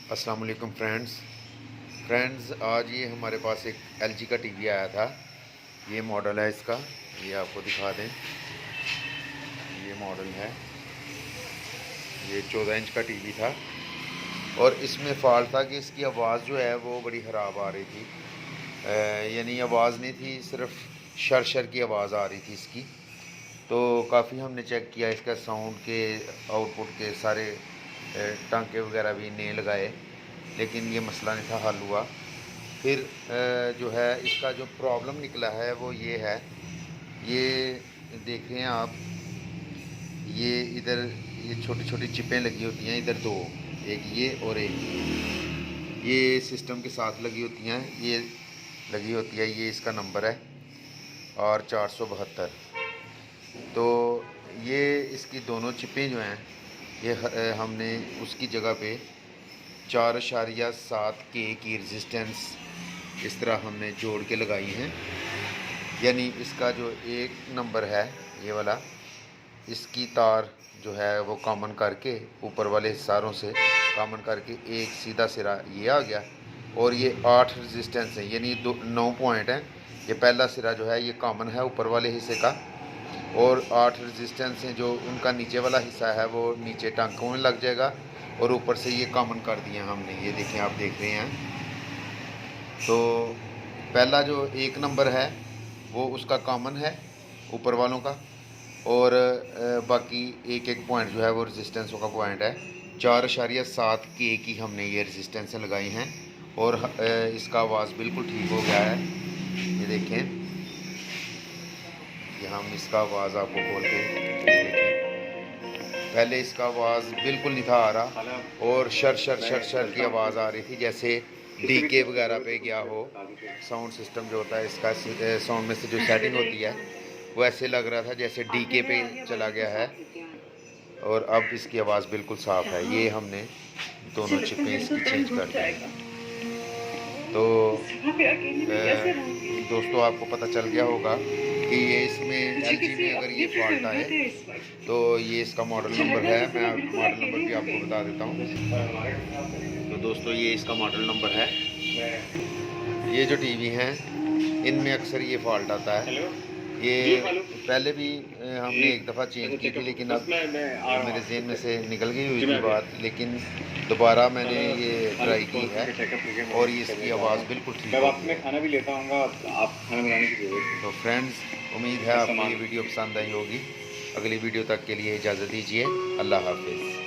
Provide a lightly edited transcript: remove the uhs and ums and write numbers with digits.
अस्सलाम वालेकुम फ्रेंड्स, आज ये हमारे पास एक LG का टीवी आया था। ये मॉडल है इसका, ये आपको दिखा दें। ये मॉडल है, ये 14 इंच का टीवी था और इसमें फ़ॉल्ट था कि इसकी आवाज़ जो है वो बड़ी ख़राब आ रही थी। यानी आवाज़ नहीं थी, सिर्फ शर की आवाज़ आ रही थी इसकी। तो काफ़ी हमने चेक किया, इसका साउंड के आउटपुट के सारे टांके वगैरह भी नहीं लगाए, लेकिन ये मसला नहीं था हल हुआ। फिर जो है इसका जो प्रॉब्लम निकला है वो ये है, ये देख रहे हैं आप, ये इधर ये छोटी छोटी चिपें लगी होती हैं, इधर दो, एक ये और एक ये सिस्टम के साथ लगी होती हैं, ये लगी होती है, ये इसका नंबर है और 472। तो ये इसकी दोनों चिपें जो हैं ये हमने उसकी जगह पे 4.7 के की रेजिस्टेंस इस तरह हमने जोड़ के लगाई हैं। यानी इसका जो एक नंबर है ये वाला, इसकी तार जो है वो कॉमन करके ऊपर वाले हिस्सारों से कॉमन करके एक सीधा सिरा ये आ गया और ये 8 रेजिस्टेंस है, यानी 9 पॉइंट हैं। ये पहला सिरा जो है ये कॉमन है ऊपर वाले हिस्से का और 8 रेजिस्टेंस हैं जो उनका नीचे वाला हिस्सा है वो नीचे टांकों में लग जाएगा और ऊपर से ये कॉमन कर दिए हमने। ये देखें, आप देख रहे हैं। तो पहला जो एक नंबर है वो उसका कॉमन है ऊपर वालों का और बाकी एक एक पॉइंट जो है वो रेजिस्टेंसों का पॉइंट है। 4.7 के की हमने ये रेजिस्टेंसें लगाई हैं और इसका आवाज़ बिल्कुल ठीक हो गया है। ये देखें, ये हम इसका आवाज़ आपको खोल के देखें, पहले इसका आवाज़ बिल्कुल नहीं था आ रहा और शर की आवाज़ आ रही थी, जैसे डीके वगैरह पे गया हो। साउंड सिस्टम जो होता है इसका, साउंड में से जो सेटिंग होती है वो ऐसे लग रहा था जैसे डीके पे चला गया है। और अब इसकी आवाज़ बिल्कुल साफ़ है। ये हमने दोनों चिपें इसकी चेंज कर दी। तो दोस्तों, आपको पता चल गया होगा कि ये इसमें LG में अगर ये फॉल्ट आए तो ये इसका मॉडल नंबर है। मैं मॉडल नंबर भी आपको बता देता हूँ। तो दोस्तों, ये इसका मॉडल नंबर है। ये जो टीवी हैं इनमें अक्सर ये फॉल्ट आता है। ये पहले भी हमने एक दफ़ा चेंज की थी, लेकिन अब मेरे जहन में से निकल गई हुई थी बात, लेकिन दोबारा मैंने ये ट्राई की है और ये इसकी आवाज़ बिल्कुल ठीक है। मैं खाना भी लेता हूँ, आप खाना बनाने की जरूरत। तो फ्रेंड्स, उम्मीद है आपको ये वीडियो पसंद आई होगी। अगली वीडियो तक के लिए इजाज़त दीजिए। अल्लाह हाफिज़।